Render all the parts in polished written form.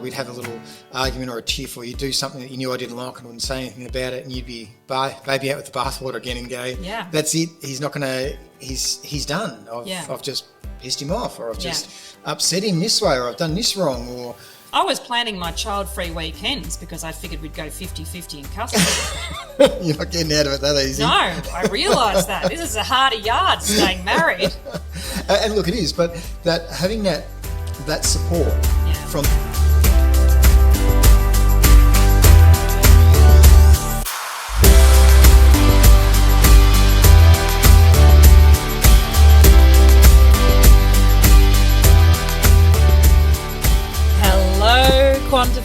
we'd have a little argument or a tiff, or you'd do something that you knew I didn't like and wouldn't say anything about it, and you'd be baby out with the bathwater again and go, yeah, that's it. He's not going to. He's done. I've just pissed him off, or I've just upset him this way, or I've done this wrong, or. I was planning my child-free weekends because I figured we'd go 50-50 in custody. You're not getting out of it that easy. No, I realised that. This is a harder yard staying married. And look, it is, but that having that support from...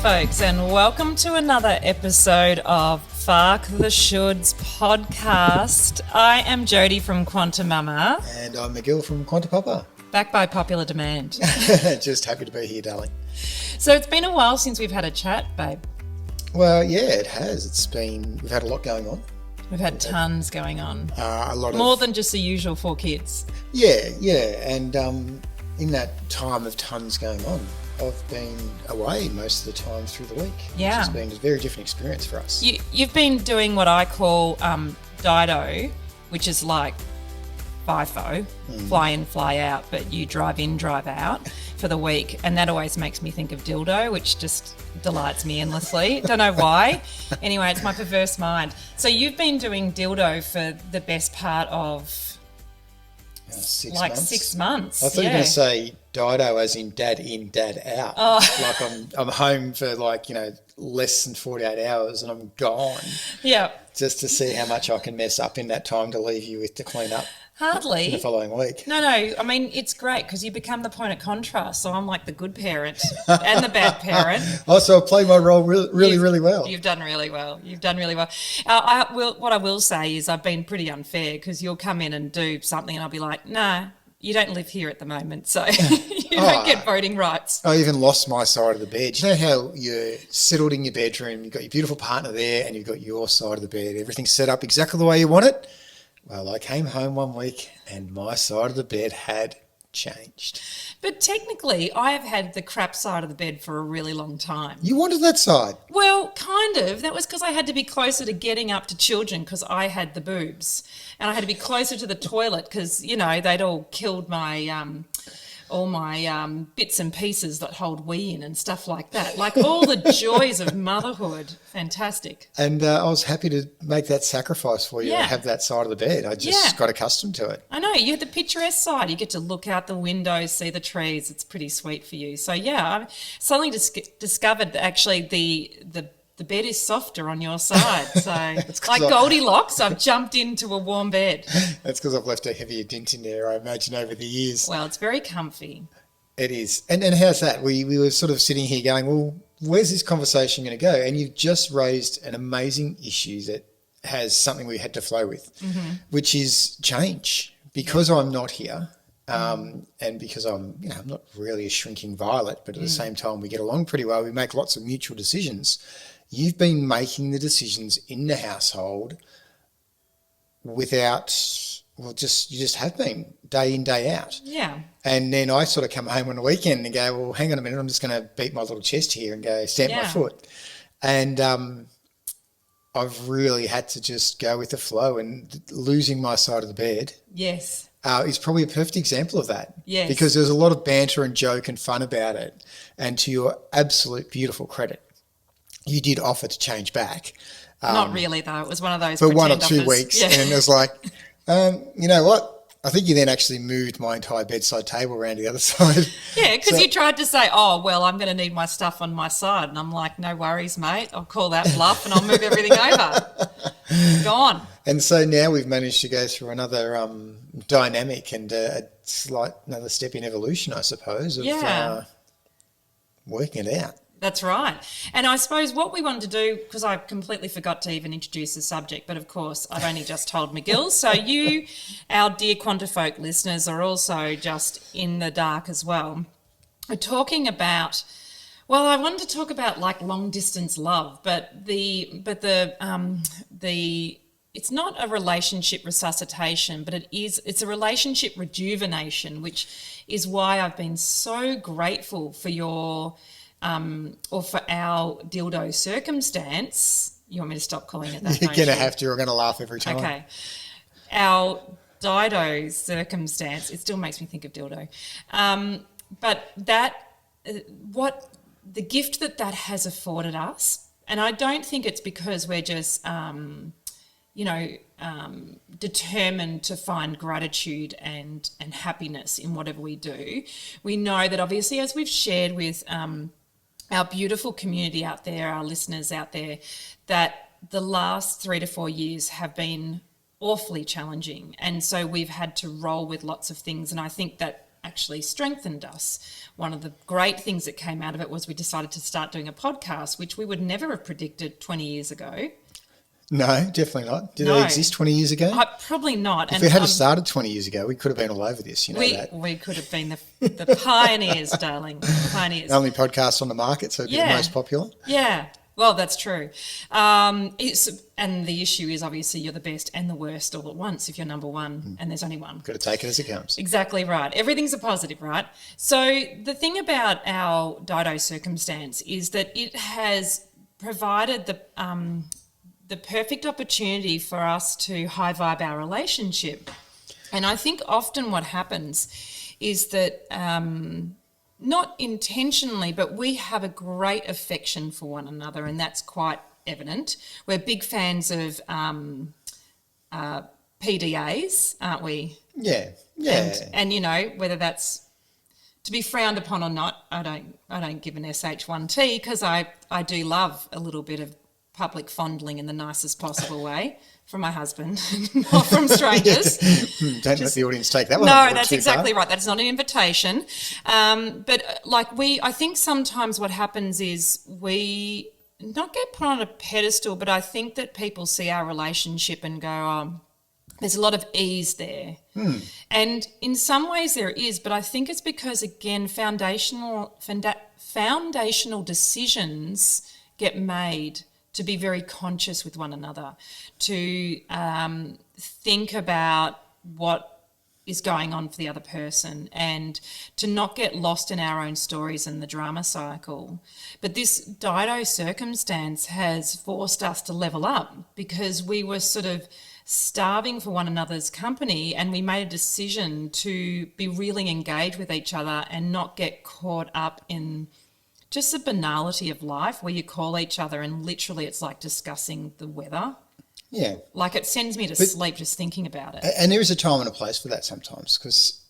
Folks, and welcome to another episode of Fark the Shoulds podcast. I am Jodi from QuantiMama. And I'm McGill from QuantiPapa. Back by popular demand. Just happy to be here, darling. So it's been a while since we've had a chat, babe. Well, yeah, it has. We've had a lot going on. We've had tons going on. More than just the usual 4 kids. Yeah. And in that time of tons going on, I've been away most of the time through the week, which has been a very different experience for us. You've been doing what I call DIDO, which is like FIFO, fly in, fly out, but you drive in, drive out for the week. And that always makes me think of dildo, which just delights me endlessly. Don't know why. Anyway, it's my perverse mind. So you've been doing dildo for the best part of 6 months. 6 months. I thought you were going to say DIDO as in dad in, dad out. Oh. Like I'm home for less than 48 hours and I'm gone. Yeah. Just to see how much I can mess up in that time to leave you with to clean up. Hardly. The following week. No. I mean, it's great because you become the point of contrast. So I'm like the good parent and the bad parent. So I play my role really well. You've done really well. What I will say is I've been pretty unfair because you'll come in and do something and I'll be like, no, you don't live here at the moment, so you don't get voting rights. I even lost my side of the bed. You know how you're settled in your bedroom, you've got your beautiful partner there and you've got your side of the bed. Everything's set up exactly the way you want it. Well, I came home one week and my side of the bed had changed. But technically, I have had the crap side of the bed for a really long time. You wanted that side? Well, kind of. That was because I had to be closer to getting up to children because I had the boobs. And I had to be closer to the toilet because, they'd all killed my... all my bits and pieces that hold wee in and stuff like that. Like all the joys of motherhood. Fantastic. And I was happy to make that sacrifice for you and have that side of the bed. I just got accustomed to it. I know. You had the picturesque side. You get to look out the window, see the trees. It's pretty sweet for you. So, I suddenly discovered that actually the bed is softer on your side. So like Goldilocks, I've jumped into a warm bed. That's because I've left a heavier dent in there, I imagine, over the years. Well, it's very comfy. It is. And how's that? We were sort of sitting here going, well, where's this conversation going to go? And you've just raised an amazing issue that has something we had to flow with, which is change. Because I'm not here and because I'm not really a shrinking violet, but at the same time we get along pretty well, we make lots of mutual decisions. You've been making the decisions in the household you just have been day in, day out. Yeah. And then I sort of come home on the weekend and go, well, hang on a minute, I'm just going to beat my little chest here and go stamp my foot. And I've really had to just go with the flow, and losing my side of the bed. Yes. Is probably a perfect example of that. Yes. Because there's a lot of banter and joke and fun about it. And to your absolute beautiful credit, you did offer to change back. Not really, though. It was one of those for 1 or 2 offers. weeks. Yeah. And it was like, you know what? I think you then actually moved my entire bedside table around to the other side. Yeah, because you tried to say, oh, well, I'm going to need my stuff on my side. And I'm like, no worries, mate. I'll call that bluff and I'll move everything over. Gone. And so now we've managed to go through another dynamic and another step in evolution, I suppose, of working it out. That's right. And I suppose what we wanted to do, because I completely forgot to even introduce the subject, but of course I've only just told McGill. So you, our dear QuantiFolk listeners, are also just in the dark as well. We're talking about, well, I wanted to talk about like long distance love, but it's not a relationship resuscitation, but it's a relationship rejuvenation, which is why I've been so grateful for your or for our dildo circumstance, you want me to stop calling it that? You're going to have to. We're going to laugh every time. Okay. Our DIDO circumstance, it still makes me think of dildo. But that, what the gift that has afforded us, and I don't think it's because we're just, determined to find gratitude and happiness in whatever we do. We know that obviously, as we've shared with our beautiful community out there, our listeners out there, that the last 3 to 4 years have been awfully challenging. And so we've had to roll with lots of things. And I think that actually strengthened us. One of the great things that came out of it was we decided to start doing a podcast, which we would never have predicted 20 years ago. No, definitely not. Did they exist 20 years ago? Probably not. If we had started 20 years ago, we could have been all over this, that. We could have been the pioneers, darling, pioneers. The only podcast on the market, so it'd be the most popular. Yeah, well, that's true. And the issue is obviously you're the best and the worst all at once if you're number one, and there's only one. Got to take it as it comes. Exactly right. Everything's a positive, right? So the thing about our DIDO circumstance is that it has provided the perfect opportunity for us to high vibe our relationship. And I think often what happens is that not intentionally, but we have a great affection for one another, and that's quite evident. We're big fans of PDAs, aren't we? Yeah. And whether that's to be frowned upon or not, I don't give an SH1T because I do love a little bit of public fondling in the nicest possible way from my husband, not from strangers. Don't let the audience take that one. No, that's exactly right. That's not an invitation. But I think sometimes what happens is we not get put on a pedestal, but I think that people see our relationship and go, oh, there's a lot of ease there. And in some ways there is, but I think it's because, again, foundational decisions get made to be very conscious with one another, to think about what is going on for the other person and to not get lost in our own stories and the drama cycle. But this DIDO circumstance has forced us to level up because we were sort of starving for one another's company, and we made a decision to be really engaged with each other and not get caught up in just the banality of life where you call each other and literally it's like discussing the weather. Yeah. Like it sends me to sleep just thinking about it. And there is a time and a place for that sometimes because,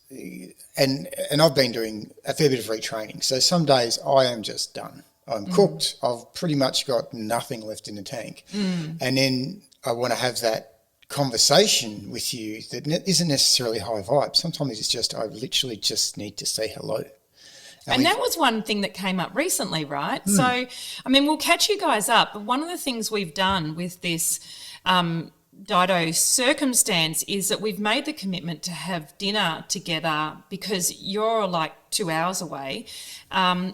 and I've been doing a fair bit of retraining. So some days I am just done. I'm cooked. I've pretty much got nothing left in the tank. And then I want to have that conversation with you that isn't necessarily high vibe. Sometimes it's just, I literally just need to say hello. And that was one thing that came up recently, right? So, I mean, we'll catch you guys up. But one of the things we've done with this DIDO circumstance is that we've made the commitment to have dinner together because you're like 2 hours away.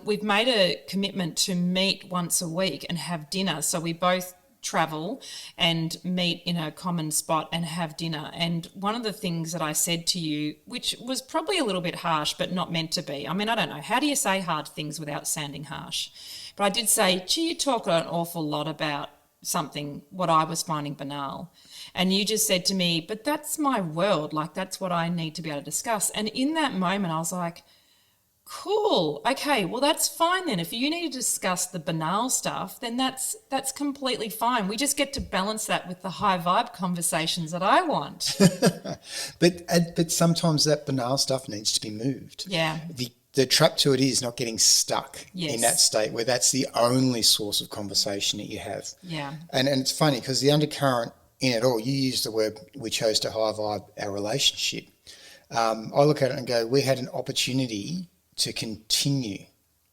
We've made a commitment to meet once a week and have dinner. So we both travel and meet in a common spot and have dinner. And one of the things that I said to you, which was probably a little bit harsh but not meant to be, I mean, I don't know, how do you say hard things without sounding harsh? But I did say, gee, you talk an awful lot about something, what I was finding banal. And you just said to me, but that's my world, like that's what I need to be able to discuss. And in that moment I was like, cool. Okay, well, that's fine then. If you need to discuss the banal stuff, then that's completely fine. We just get to balance that with the high vibe conversations that I want. But sometimes that banal stuff needs to be moved. Yeah. The trap to it is not getting stuck in that state where that's the only source of conversation that you have. Yeah. And it's funny because the undercurrent in it all, you used the word we chose to high vibe our relationship. I look at it and go, we had an opportunity to continue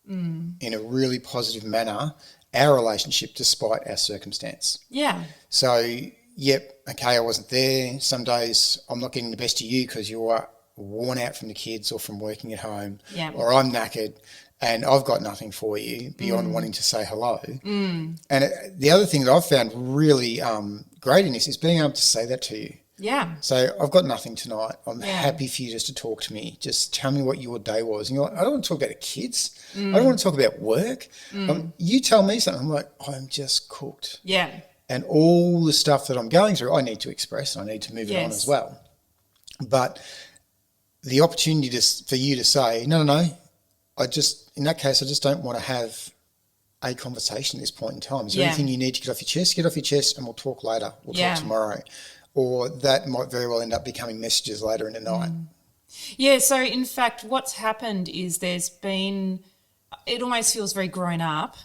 in a really positive manner our relationship despite our circumstance. Yeah. So, yep, okay, I wasn't there. Some days I'm not getting the best of you because you're worn out from the kids or from working at home, or I'm knackered and I've got nothing for you beyond wanting to say hello. And the other thing that I've found really great in this is being able to say that to you. Yeah. So I've got nothing tonight. I'm happy for you just to talk to me. Just tell me what your day was. And you're like, I don't want to talk about the kids. I don't want to talk about work. You tell me something. I'm like, I'm just cooked. Yeah. And all the stuff that I'm going through, I need to express. I need to move it on as well. But the opportunity for you to say, no, in that case, I just don't want to have a conversation at this point in time. Is there anything you need to get off your chest, and we'll talk later. We'll talk tomorrow. Or that might very well end up becoming messages later in the night. Yeah, so in fact, what's happened is it almost feels very grown up,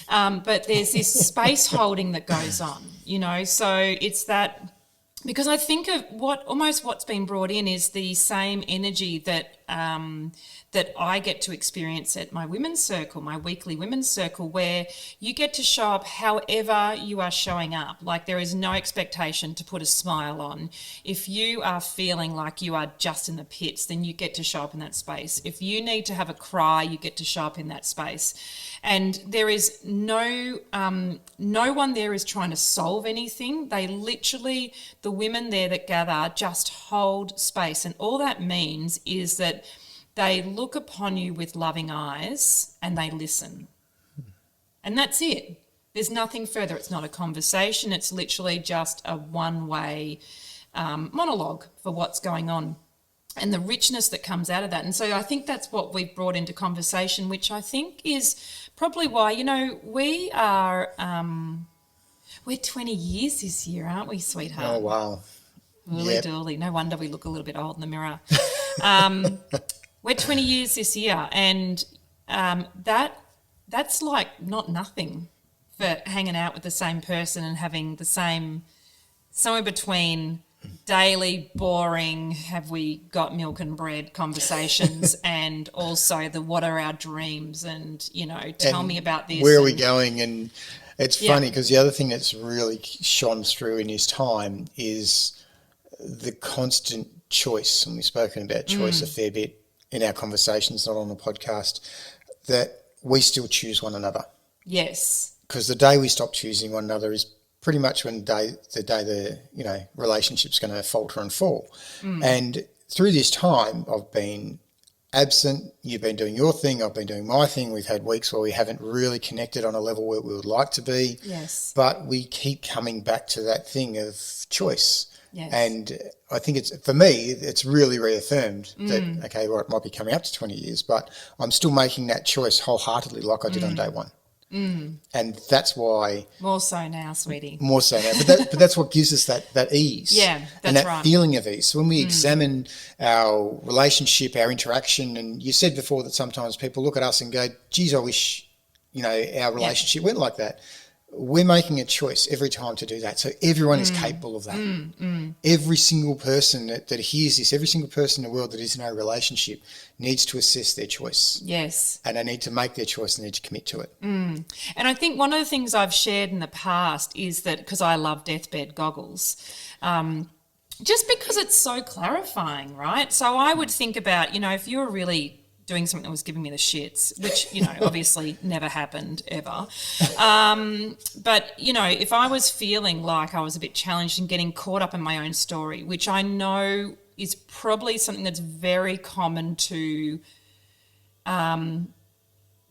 but there's this space holding that goes on, so it's that, because I think of what's been brought in is the same energy that that I get to experience at my women's circle, my weekly women's circle, where you get to show up however you are showing up. Like, there is no expectation to put a smile on. If you are feeling like you are just in the pits, then you get to show up in that space. If you need to have a cry, you get to show up in that space. And there is no one there is trying to solve anything. They literally, the women there that gather, just hold space. And all that means is that they look upon you with loving eyes and they listen. And that's it. There's nothing further. It's not a conversation. It's literally just a one-way monologue for what's going on and the richness that comes out of that. And so I think that's what we've brought into conversation, which I think is probably why, we are, we're 20 years this year, aren't we, sweetheart? Oh, wow. Woolly dooly. No wonder we look a little bit old in the mirror. We're 20 years this year, and that's like not nothing for hanging out with the same person and having the same, somewhere between daily boring, have we got milk and bread conversations and also the what are our dreams and, tell me about this. Where are we going? And it's funny because the other thing that's really shone through in his time is the constant choice, and we've spoken about choice a fair bit in our conversations, not on the podcast, that we still choose one another. Yes. Because the day we stop choosing one another is pretty much when the relationship's going to falter and fall. And through this time, I've been absent. You've been doing your thing. I've been doing my thing. We've had weeks where we haven't really connected on a level where we would like to be. Yes. But we keep coming back to that thing of choice. Yes. And I think for me, it's really reaffirmed that, okay, well, it might be coming up to 20 years, but I'm still making that choice wholeheartedly like I did on day one. And that's why... More so now, sweetie. More so now. But that's what gives us that ease. Yeah, that's and that right. feeling of ease. So when we examine our relationship, our interaction, and you said before that sometimes people look at us and go, geez, I wish, our relationship went like that. We're making a choice every time to do that. So everyone is capable of that. Every single person that hears this, every single person in the world that is in a relationship needs to assess their choice. Yes. And they need to make their choice and need to commit to it. And I think one of the things I've shared in the past is that, because I love deathbed goggles, just because it's so clarifying, right? So I would think about, if you're really doing something that was giving me the shits, which, obviously never happened ever. But, if I was feeling like I was a bit challenged and getting caught up in my own story, which I know is probably something that's very common to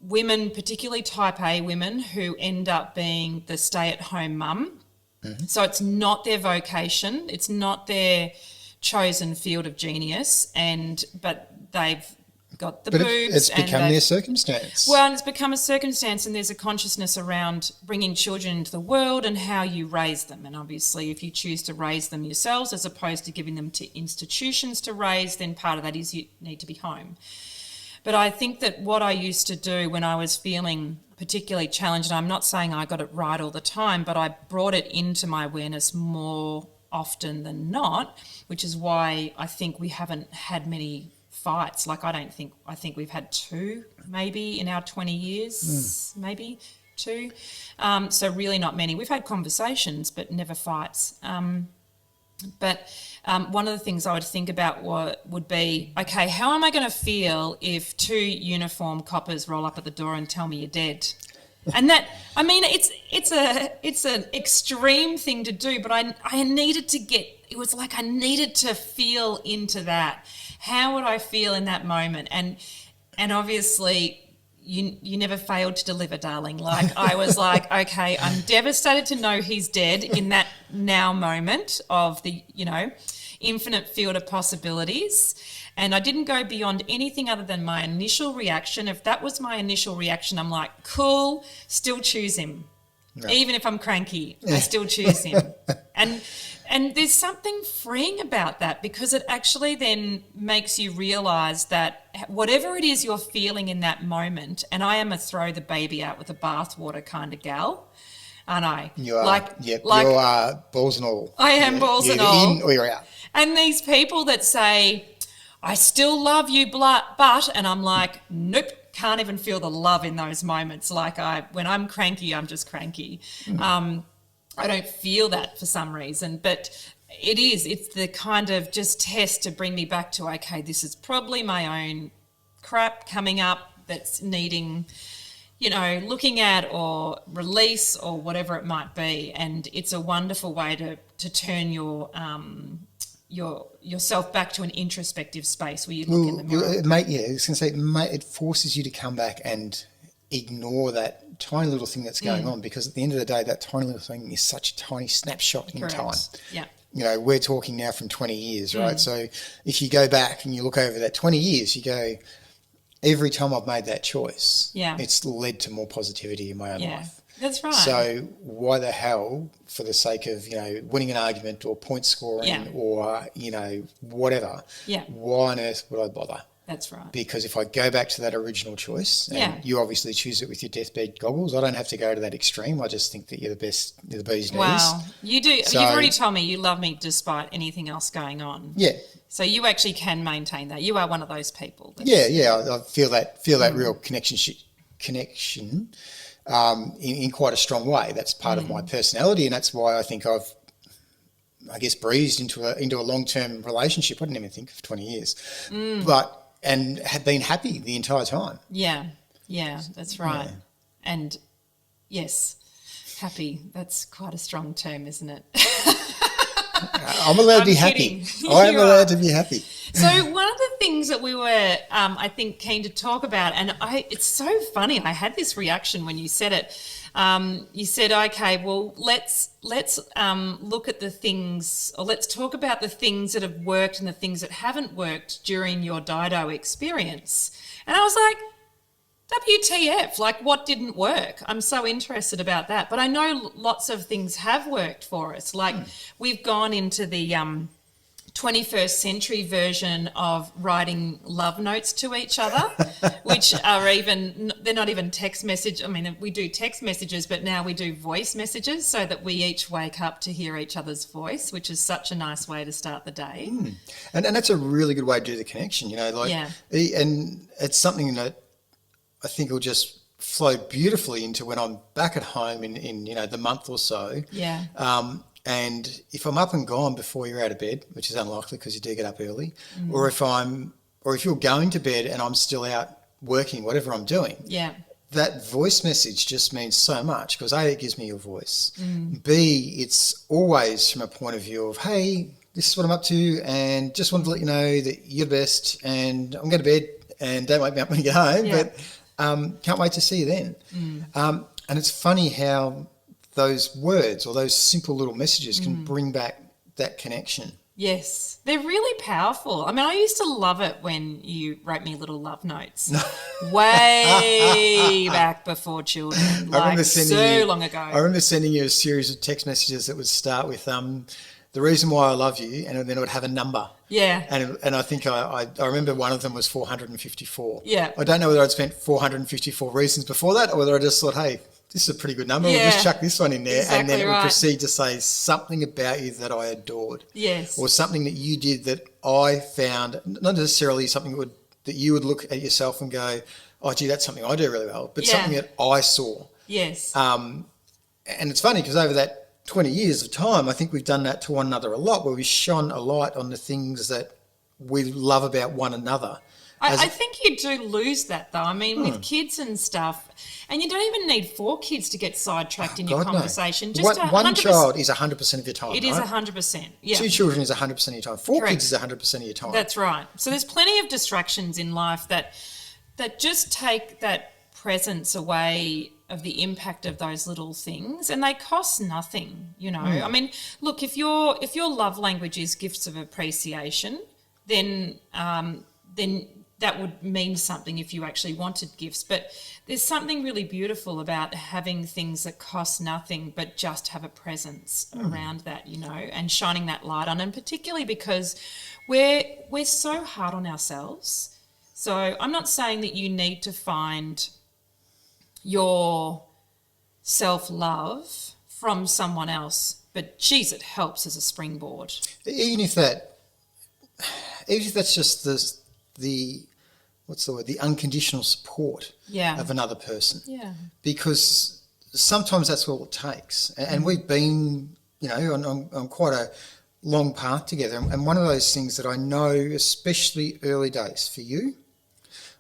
women, particularly type A women, who end up being the stay-at-home mum. So it's not their vocation, it's not their chosen field of genius, but they've got the boobs. It's become their circumstance. Well, and it's become a circumstance, and there's a consciousness around bringing children into the world and how you raise them. And obviously, if you choose to raise them yourselves as opposed to giving them to institutions to raise, then part of that is you need to be home. But I think that what I used to do when I was feeling particularly challenged, and I'm not saying I got it right all the time, but I brought it into my awareness more often than not, which is why I think we haven't had many fights. Like, I think we've had 2 maybe in our 20 years, maybe 2. So really not many. We've had conversations, but never fights. But one of the things I would think about would be, okay, how am I going to feel if 2 uniform coppers roll up at the door and tell me you're dead? And that, I mean, it's an extreme thing to do, but I needed to get it was like I needed to feel into that. How would I feel in that moment? And obviously you never failed to deliver, darling. Like I was like, okay, I'm devastated to know he's dead in that now moment of the, infinite field of possibilities. And I didn't go beyond anything other than my initial reaction. If that was my initial reaction, I'm like, cool, still choose him. Right. Even if I'm cranky, I still choose him. And there's something freeing about that, because it actually then makes you realise that whatever it is you're feeling in that moment, and I am a throw the baby out with the bathwater kind of gal, aren't I? You are. You are balls and all. I am balls and all. You're in or you're out. And these people that say, I still love you, but, and I'm like, nope. Can't even feel the love in those moments. Like when I'm cranky, I'm just cranky. I don't feel that for some reason, but it's the kind of just test to bring me back to, okay, this is probably my own crap coming up that's needing, looking at or release or whatever it might be. And it's a wonderful way to turn yourself back to an introspective space where you look in the mirror. I was going to say, it forces you to come back and ignore that tiny little thing that's going on, because at the end of the day, that tiny little thing is such a tiny snapshot in time. Yeah. We're talking now from 20 years, right? So if you go back and you look over that 20 years, you go, every time I've made that choice, it's led to more positivity in my own life. That's right. So why the hell, for the sake of, winning an argument or point scoring or, whatever, why on earth would I bother? That's right. Because if I go back to that original choice, and you obviously choose it with your deathbed goggles, I don't have to go to that extreme. I just think that you're the best, you're the bee's knees. Wow. You do. So, you've already told me you love me despite anything else going on. Yeah. So you actually can maintain that. You are one of those people. I feel that real connection. In quite a strong way. That's part of my personality, and that's why I think I've, breezed into a long-term relationship. I didn't even think of 20 years, and have been happy the entire time. Yeah, that's right. Yeah. And yes, happy. That's quite a strong term, isn't it? I'm allowed to be happy. I am allowed to be happy. So one of the things that we were, I think, keen to talk about, and it's so funny, I had this reaction when you said it. You said, okay, well, let's look at the things, or let's talk about the things that have worked and the things that haven't worked during your DIDO experience. And I was like, WTF, like what didn't work? I'm so interested about that. But I know lots of things have worked for us. Like we've gone into the 21st century version of writing love notes to each other, which are they're not even text message. I mean, we do text messages, but now we do voice messages so that we each wake up to hear each other's voice, which is such a nice way to start the day. And that's a really good way to do the connection, and it's something that I think will just flow beautifully into when I'm back at home in the month or so. Yeah. And if I'm up and gone before you're out of bed, which is unlikely because you do get up early, or if you're going to bed and I'm still out working, whatever I'm doing, that voice message just means so much, because A, it gives me your voice. B, it's always from a point of view of, hey, this is what I'm up to, and just wanted to let you know that you're the best, and I'm going to bed, and don't wake me up when you get home, but can't wait to see you then. And it's funny how those words or those simple little messages can bring back that connection. Yes, they're really powerful. I mean, I used to love it when you wrote me little love notes way back before children, long ago. I remember sending you a series of text messages that would start with the reason why I love you, and then it would have a number. Yeah. And I think I remember one of them was 454. Yeah. I don't know whether I'd spent 454 reasons before that, or whether I just thought, hey, this is a pretty good number. Yeah. We'll just chuck this one in there. Exactly, and then it would proceed to say something about you that I adored. Yes. Or something that you did that I found, not necessarily something that you would look at yourself and go, oh, gee, that's something I do really well, but something that I saw. Yes. And it's funny because over that 20 years of time, I think we've done that to one another a lot, where we've shone a light on the things that we love about one another. I think you do lose that, though. I mean, with kids and stuff, and you don't even need 4 kids to get sidetracked in your conversation. No. Just one child is 100% of your time. It is 100%. Yeah. 2 children is 100% of your time. 4 Correct. kids is 100% of your time. That's right. So there's plenty of distractions in life that just take that presence away of the impact of those little things, and they cost nothing, you know. I mean, look, if your love language is gifts of appreciation, then that would mean something if you actually wanted gifts. But there's something really beautiful about having things that cost nothing but just have a presence around that, you know, and shining that light on, and particularly because we're so hard on ourselves. So I'm not saying that you need to find your self-love from someone else, but geez, it helps as a springboard. Even if that's just the unconditional support of another person. Yeah. Because sometimes that's all it takes. And we've been, you know, on quite a long path together. And one of those things that I know, especially early days for you,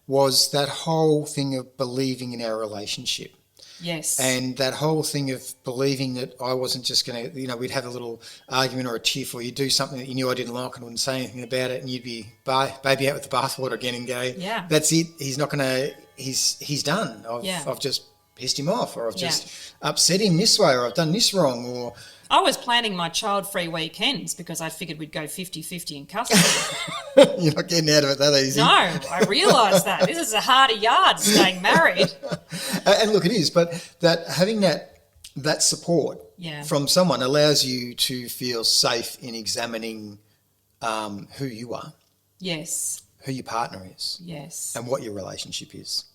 was that whole thing of believing in our relationship. Yes. And that whole thing of believing that I wasn't just going to, you know, we'd have a little argument or a tiff, or you'd do something that you knew I didn't like and wouldn't say anything about it, and you'd be baby out with the bathwater again and go, yeah, that's it. He's not going to, he's done. I've just pissed him off, or I've just upset him this way, or I've done this wrong, or... I was planning my child-free weekends because I figured we'd go 50-50 in custody. You're not getting out of it that easy. No, I realised that. This is a harder yard, staying married. And look, it is, but that having that support from someone allows you to feel safe in examining who you are. Yes. Who your partner is. Yes. And what your relationship is.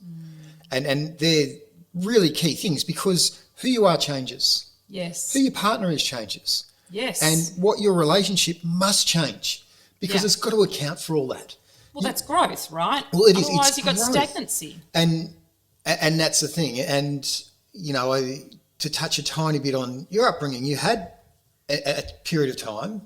And they're really key things, because who you are changes. Yes. Who your partner is changes. Yes. And what your relationship must change, because it's got to account for all that. Well, that's growth, right? Well, it is. Otherwise, you've got stagnancy. And that's the thing. And, you know, to touch a tiny bit on your upbringing, you had a period of time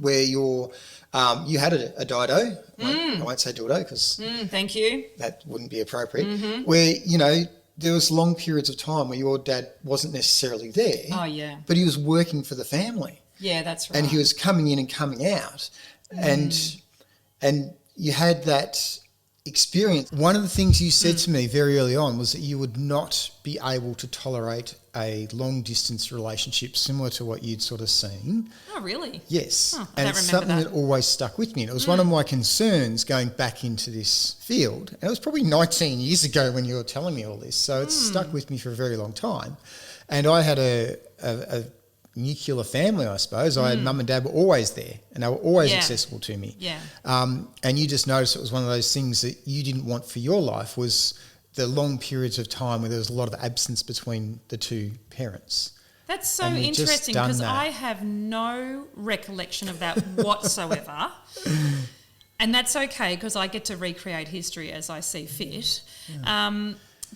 where you had a DIDO. I won't say dildo because thank you. That wouldn't be appropriate. Where, you know, there was long periods of time where your dad wasn't necessarily there. Oh, yeah. But he was working for the family. Yeah, that's right. And he was coming in and coming out. And you had that experience. One of the things you said to me very early on was that you would not be able to tolerate a long-distance relationship similar to what you'd sort of seen. Oh, really? Yes. Oh, and it's something that always stuck with me. And it was one of my concerns going back into this field. And it was probably 19 years ago when you were telling me all this. So it's stuck with me for a very long time. And I had a nuclear family, I suppose. I had mum and dad were always there, and they were always accessible to me. Yeah. And you just noticed it was one of those things that you didn't want for your life, was the long periods of time where there was a lot of absence between the two parents. That's so interesting, because I have no recollection of that whatsoever. And that's okay, because I get to recreate history as I see fit. Yeah.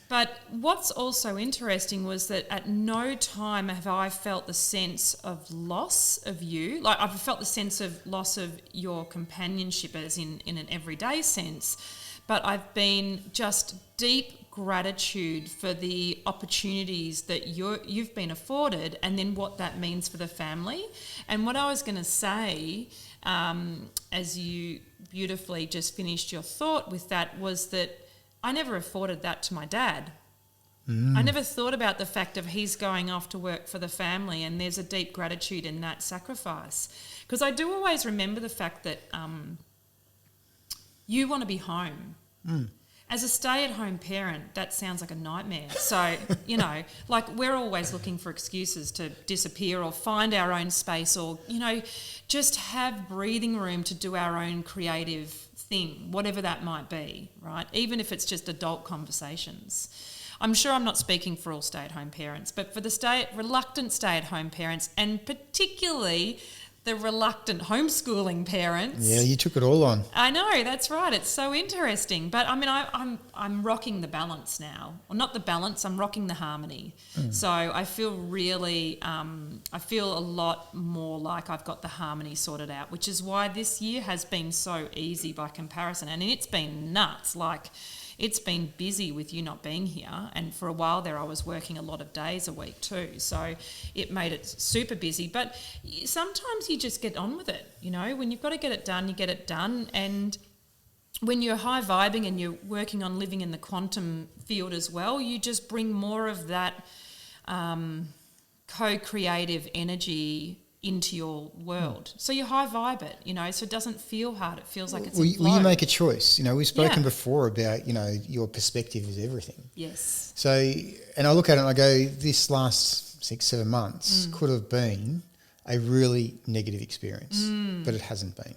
But what's also interesting was that at no time have I felt the sense of loss of you. Like, I've felt the sense of loss of your companionship as in an everyday sense, but I've been just deep gratitude for the opportunities that you've been afforded, and then what that means for the family. And what I was going to say, as you beautifully just finished your thought with that, was that I never afforded that to my dad. I never thought about the fact of he's going off to work for the family, and there's a deep gratitude in that sacrifice. Because I do always remember the fact that you want to be home. As a stay-at-home parent, that sounds like a nightmare. So, you know, like, we're always looking for excuses to disappear or find our own space, or, you know, just have breathing room to do our own creative thing, whatever that might be, right? Even if it's just adult conversations. I'm sure I'm not speaking for all stay-at-home parents, but for the reluctant stay-at-home parents, and particularly the reluctant homeschooling parents. Yeah, you took it all on. I know, that's right. It's so interesting. But I mean, I'm rocking the balance now. Well, not the balance, I'm rocking the harmony. So I feel really, I feel a lot more like I've got the harmony sorted out, which is why this year has been so easy by comparison. And it's been nuts. Like, it's been busy with you not being here, and for a while there I was working a lot of days a week too, so it made it super busy. But sometimes you just get on with it, you know, when you've got to get it done, you get it done. And when you're high vibing and you're working on living in the quantum field as well, you just bring more of that co-creative energy into your world. So you high vibe it, you know, so it doesn't feel hard. It feels like it's in flow. Well, you make a choice. You know, we've spoken before about, you know, your perspective is everything. Yes. So, and I look at it and I go, this last 6-7 months could have been a really negative experience, but it hasn't been.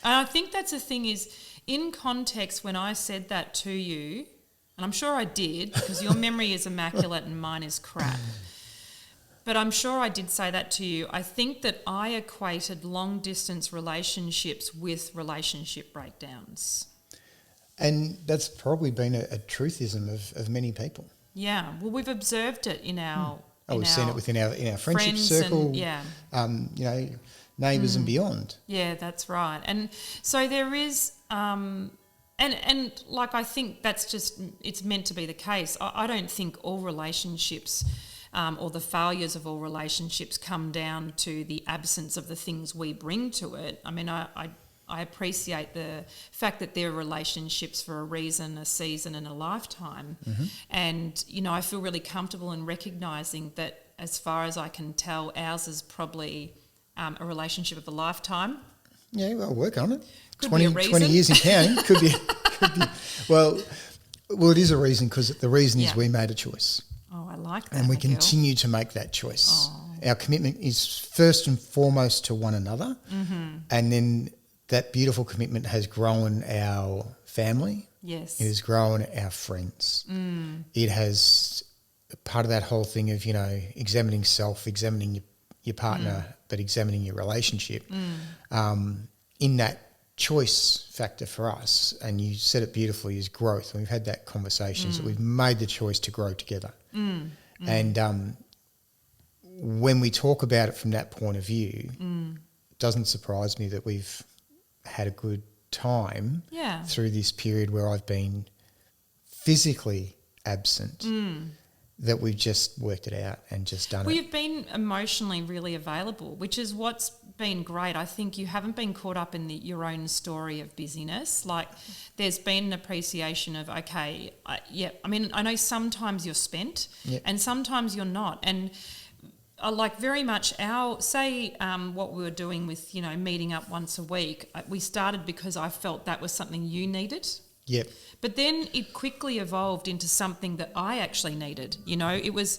And I think that's the thing is, in context, when I said that to you, and I'm sure I did, because your memory is immaculate and mine is crap, but I'm sure I did say that to you. I think that I equated long-distance relationships with relationship breakdowns. And that's probably been a truthism of many people. Yeah, well, we've observed it in our... We've seen it within our friendship circle, and, you know, neighbours and beyond. Yeah, that's right. And so there is... and like, I think that's just... It's meant to be the case. I don't think all relationships... or the failures of all relationships come down to the absence of the things we bring to it. I mean, I appreciate the fact that there are relationships for a reason, a season and a lifetime. And, you know, I feel really comfortable in recognising that, as far as I can tell, ours is probably a relationship of a lifetime. Yeah, well, work on it. Could 20 years in counting. Could be. Well, it is a reason, because the reason is we made a choice. Oh, I like that. And we McGill. continue to make that choice. Our commitment is first and foremost to one another. And then that beautiful commitment has grown our family. Yes. It has grown our friends. It has, part of that whole thing of, you know, examining self, examining your partner, but examining your relationship. In that choice factor for us, and you said it beautifully, is growth. And we've had that conversation. So we've made the choice to grow together. And when we talk about it from that point of view, it doesn't surprise me that we've had a good time through this period where I've been physically absent, that we've just worked it out and just done it. Well, you've been emotionally really available, which is what's been great. I think you haven't been caught up in your own story of busyness. Like, there's been an appreciation of, okay, I mean, I know sometimes you're spent and sometimes you're not. And like, very much what we were doing with, you know, meeting up once a week, we started because I felt that was something you needed. Yep. But then it quickly evolved into something that I actually needed. You know, it was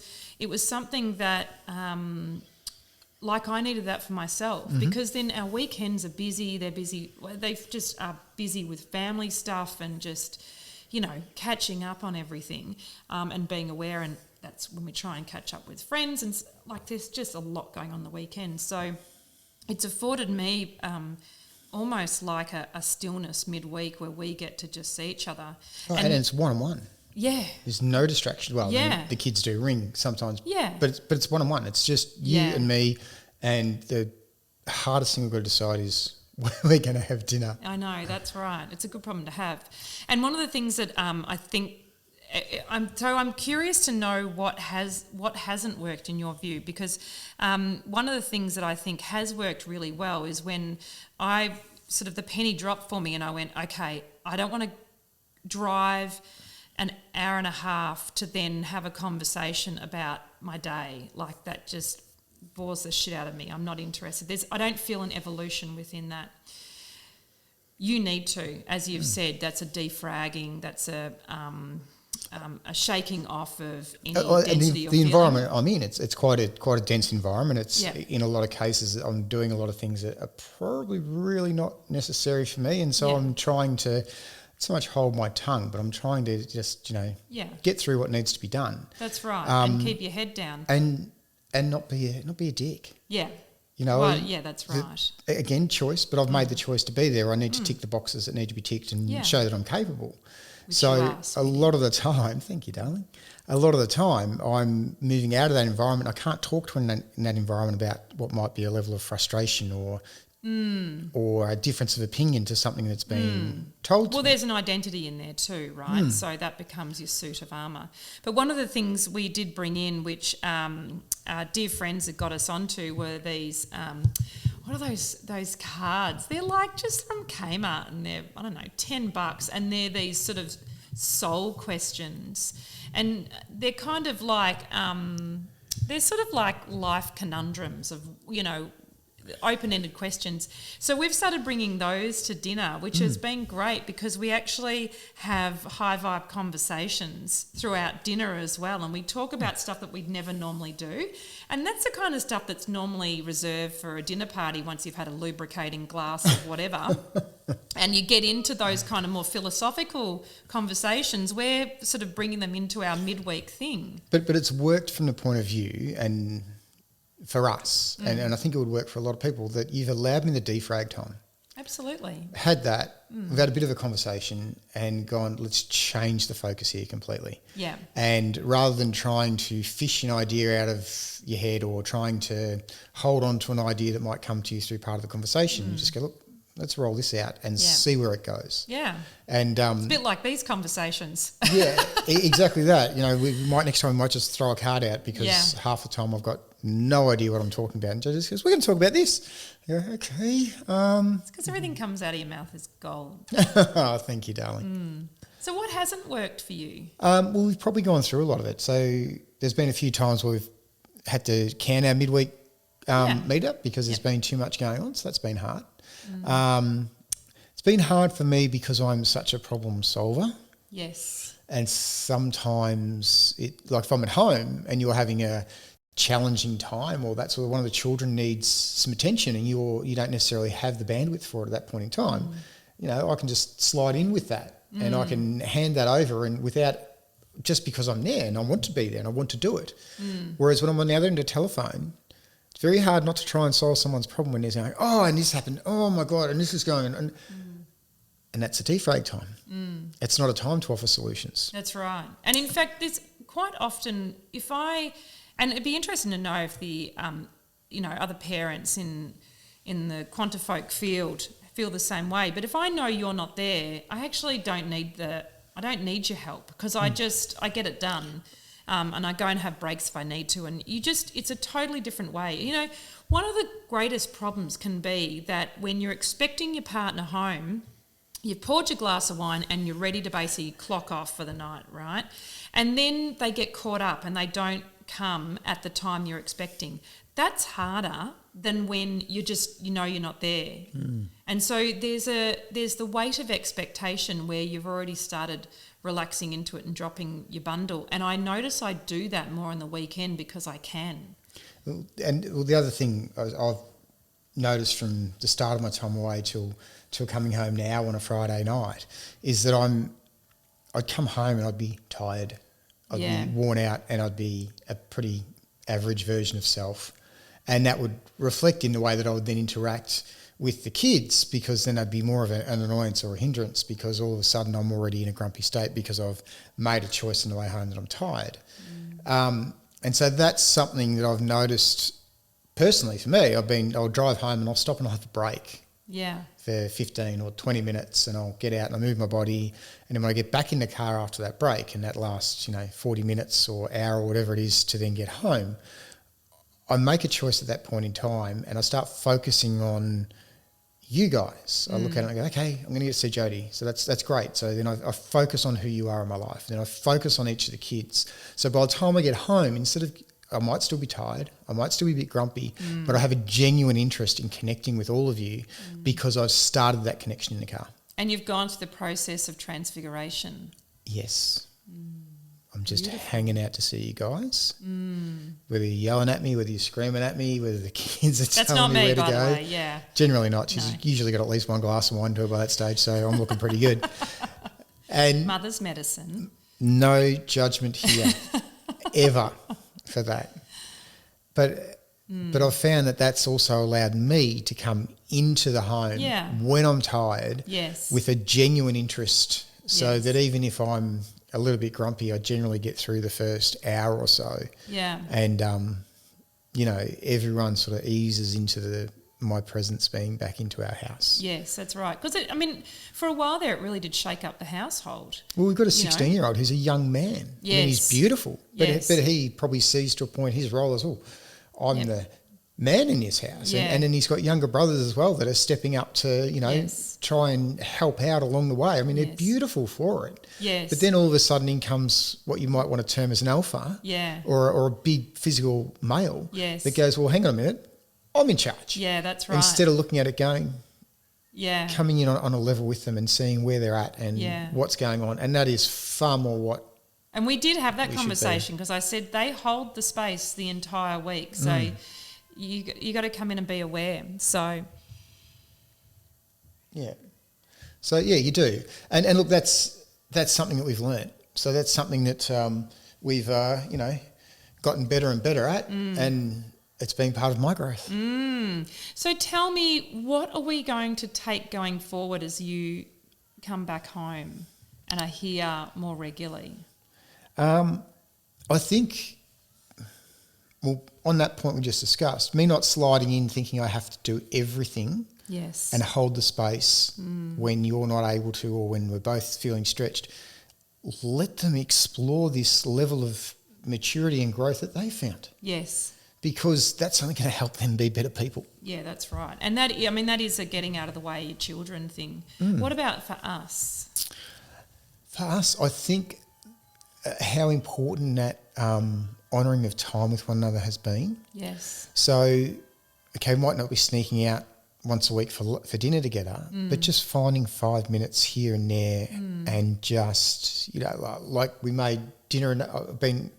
something that, like, I needed that for myself, because then our weekends are busy. They just are busy with family stuff and just, you know, catching up on everything, and being aware. And that's when we try and catch up with friends. And like, there's just a lot going on the weekend. So it's afforded me, almost like a stillness midweek where we get to just see each other. Oh, and it's one-on-one. Yeah. There's no distraction. Well, I mean, the kids do ring sometimes. Yeah. But it's one-on-one. It's just you and me, and the hardest thing we've got to decide is when we're going to have dinner. I know, that's right. It's a good problem to have. And one of the things that I think... I'm curious to know what hasn't worked in your view, because one of the things that I think has worked really well is when the penny dropped for me and I went, okay, I don't want to drive an hour and a half to then have a conversation about my day. Like, that just bores the shit out of me. I'm not interested. I don't feel an evolution within that. You need to, as you've said, that's a defragging, that's a shaking off of any density. And the environment I'm in, it's quite a dense environment. It's in a lot of cases I'm doing a lot of things that are probably really not necessary for me, and so I'm trying to not so much hold my tongue, but I'm trying to just, you know, get through what needs to be done. That's right, and keep your head down and not be a dick. Yeah. You know, well, yeah, that's right. Again, choice, but I've made the choice to be there. I need to tick the boxes that need to be ticked and show that I'm capable. Which So a lot of the time, thank you, darling. A lot of the time, I'm moving out of that environment. I can't talk to in that environment about what might be a level of frustration or a difference of opinion to something that's been told to me. There's an identity in there too, right? So that becomes your suit of armour. But one of the things we did bring in, which our dear friends had got us onto, were these, what are those cards? They're like just from Kmart, and they're, I don't know, $10, and they're these sort of soul questions. And they're kind of like, they're sort of like life conundrums of, you know, open-ended questions. So we've started bringing those to dinner, which has been great because we actually have high vibe conversations throughout dinner as well, and we talk about stuff that we'd never normally do, and that's the kind of stuff that's normally reserved for a dinner party once you've had a lubricating glass of whatever. And you get into those kind of more philosophical conversations. We're sort of bringing them into our midweek thing. But it's worked from the point of view, and for us, and I think it would work for a lot of people, that you've allowed me the defrag time. Absolutely. Had that, we've had a bit of a conversation and gone, let's change the focus here completely. Yeah. And rather than trying to fish an idea out of your head or trying to hold on to an idea that might come to you through part of the conversation, you just go, look, let's roll this out and see where it goes. Yeah. And it's a bit like these conversations. Yeah, exactly that. You know, next time we might just throw a card out because half the time I've got no idea what I'm talking about. And Jodi just goes, we're going to talk about this. I go, okay. It's because everything comes out of your mouth as gold. Oh, thank you, darling. So what hasn't worked for you? Well, we've probably gone through a lot of it. So there's been a few times where we've had to can our midweek meet-up because there's been too much going on. So that's been hard. It's been hard for me because I'm such a problem solver. Yes. And sometimes, like if I'm at home and you're having a challenging time, or that's where one of the children needs some attention and you don't necessarily have the bandwidth for it at that point in time, you know, I can just slide in with that and I can hand that over, and without, just because I'm there and I want to be there and I want to do it. Whereas when I'm on the other end of the telephone, it's very hard not to try and solve someone's problem when they're saying, oh, and this happened, oh my God, and this is going on. And that's a defrag time. It's not a time to offer solutions. That's right. And in fact, there's quite often, and it'd be interesting to know if the, other parents in the QuantiFolk field feel the same way. But if I know you're not there, I actually don't need your help because I get it done. And I go and have breaks if I need to. And it's a totally different way. You know, one of the greatest problems can be that when you're expecting your partner home, you've poured your glass of wine and you're ready to basically clock off for the night, right? And then they get caught up and they don't come at the time you're expecting. That's harder than when you're not there. And so there's the weight of expectation where you've already started relaxing into it and dropping your bundle. And I notice I do that more on the weekend because I can. And the other thing I've noticed from the start of my time away till coming home now on a Friday night is that I'd come home and I'd be tired. I'd be worn out and I'd be a pretty average version of self. And that would reflect in the way that I would then interact with the kids, because then I'd be more of an annoyance or a hindrance because all of a sudden I'm already in a grumpy state because I've made a choice on the way home that I'm tired. And so that's something that I've noticed personally for me. I'll drive home and I'll stop and I'll have a break. For 15 or 20 minutes, and I'll get out and I move my body, and then when I get back in the car after that break, and that lasts 40 minutes or hour or whatever it is to then get home, I make a choice at that point in time and I start focusing on you guys. I look at it and I go, okay, I'm going to get to see Jodi, so that's great. So then I focus on who you are in my life, then I focus on each of the kids. So by the time I get home, instead of, I might still be tired, I might still be a bit grumpy, but I have a genuine interest in connecting with all of you because I've started that connection in the car. And you've gone through the process of transfiguration. Yes. I'm just hanging out to see you guys. Whether you're yelling at me, whether you're screaming at me, whether the kids are telling me where to go. That's not me, by the way, yeah. Generally not. She's usually got at least one glass of wine to her by that stage, so I'm looking pretty good. And mother's medicine. No judgment here, ever, for that. But But I've found that that's also allowed me to come into the home when I'm tired with a genuine interest, so that even if I'm a little bit grumpy, I generally get through the first hour or so. Yeah. And, you know, everyone sort of eases into my presence being back into our house. Yes, that's right. Because, I mean, for a while there, it really did shake up the household. Well, we've got a 16-year-old who's a young man. Yes. I mean, he's beautiful. But, Yes. but he probably sees to a point his role as, I'm the man in his house. And then he's got younger brothers as well that are stepping up to, you know, try and help out along the way. I mean, they're beautiful for it. Yes. But then all of a sudden in comes what you might want to term as an alpha or a big physical male that goes, well, hang on a minute, I'm in charge. Yeah, that's right. Instead of looking at it going, coming in on a level with them and seeing where they're at and what's going on. And that is far more what. And we did have that conversation because I said they hold the space the entire week. So you got to come in and be aware. So. Yeah. So, yeah, you do. And look, that's something that we've learnt. So that's something that we've, you know, gotten better and better at. And it's been part of my growth. So tell me, what are we going to take going forward as you come back home and are here more regularly? I think, well, on that point we just discussed, me not sliding in thinking I have to do everything and hold the space when you're not able to or when we're both feeling stretched, let them explore this level of maturity and growth that they found. Yes. Because that's only going to help them be better people. Yeah, that's right. And that is a getting out of the way your children thing. What about for us? For us, I think how important that honouring of time with one another has been. Yes. So, okay, we might not be sneaking out once a week for dinner together, but just finding 5 minutes here and there and just, you know, like we made dinner and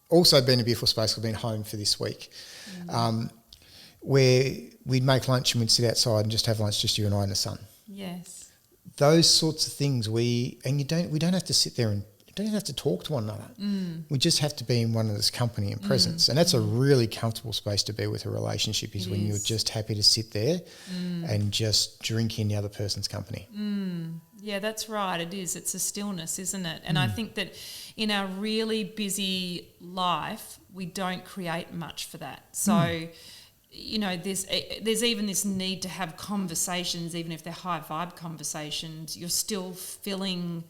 also been a beautiful space. We've been home for this week, where we'd make lunch and we'd sit outside and just have lunch, just you and I in the sun. Yes. Those sorts of things we don't have to sit there and don't even have to talk to one another. We just have to be in one another's company and presence. And that's a really comfortable space to be with a relationship is when you're just happy to sit there and just drink in the other person's company. Yeah, that's right. It is. It's a stillness, isn't it? And I think that in our really busy life, we don't create much for that. So, you know, there's even this need to have conversations, even if they're high vibe conversations. You're still filling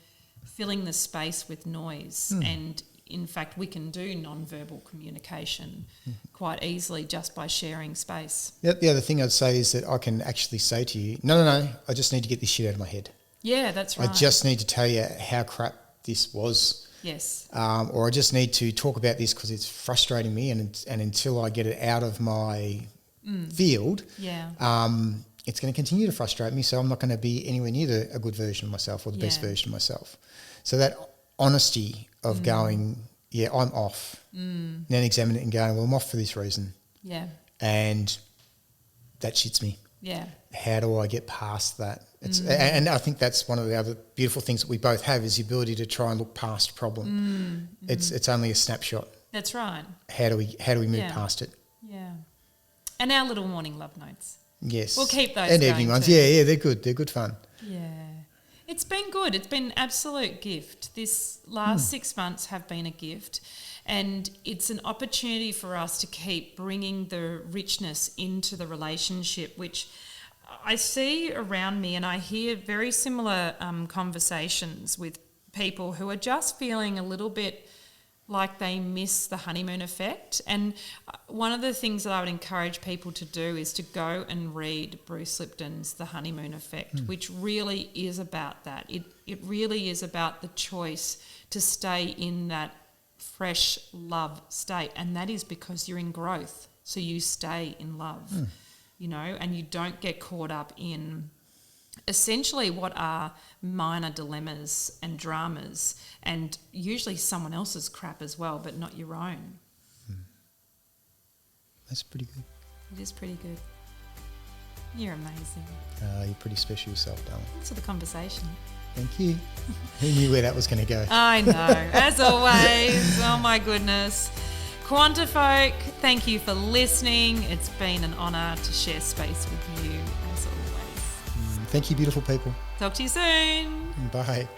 the space with noise. And in fact, we can do non-verbal communication quite easily just by sharing space. The other thing I'd say is that I can actually say to you, no, I just need to get this shit out of my head. Yeah, that's right. I just need to tell you how crap this was. Yes. Or I just need to talk about this because it's frustrating me and until I get it out of my field, it's going to continue to frustrate me, so I'm not going to be anywhere near a good version of myself or the best version of myself. So that honesty of going, I'm off, then examine it and going, well, I'm off for this reason. Yeah. And that shits me. Yeah. How do I get past that? And I think that's one of the other beautiful things that we both have is the ability to try and look past a problem. It's only a snapshot. That's right. How do we move past it? Yeah. And our little morning love notes. Yes. We'll keep those and going evening ones. too. Yeah, they're good. They're good fun. Yeah. It's been good. It's been an absolute gift. This last 6 months have been a gift. And it's an opportunity for us to keep bringing the richness into the relationship, which I see around me, and I hear very similar conversations with people who are just feeling a little bit like they miss the honeymoon effect. And one of the things that I would encourage people to do is to go and read Bruce Lipton's The Honeymoon Effect, which really is about that. It really is about the choice to stay in that fresh love state, and that is because you're in growth, so you stay in love, you know, and you don't get caught up in essentially what are minor dilemmas and dramas, and usually someone else's crap as well, but not your own. That's pretty good. It is pretty good. You're amazing. You're pretty special yourself, darling. Thanks for the conversation. Thank you. Who knew where that was going to go? I know, as always. Oh my goodness. Quantifolk, thank you for listening. It's been an honour to share space with you, as always. Thank you, beautiful people. Talk to you soon. Bye.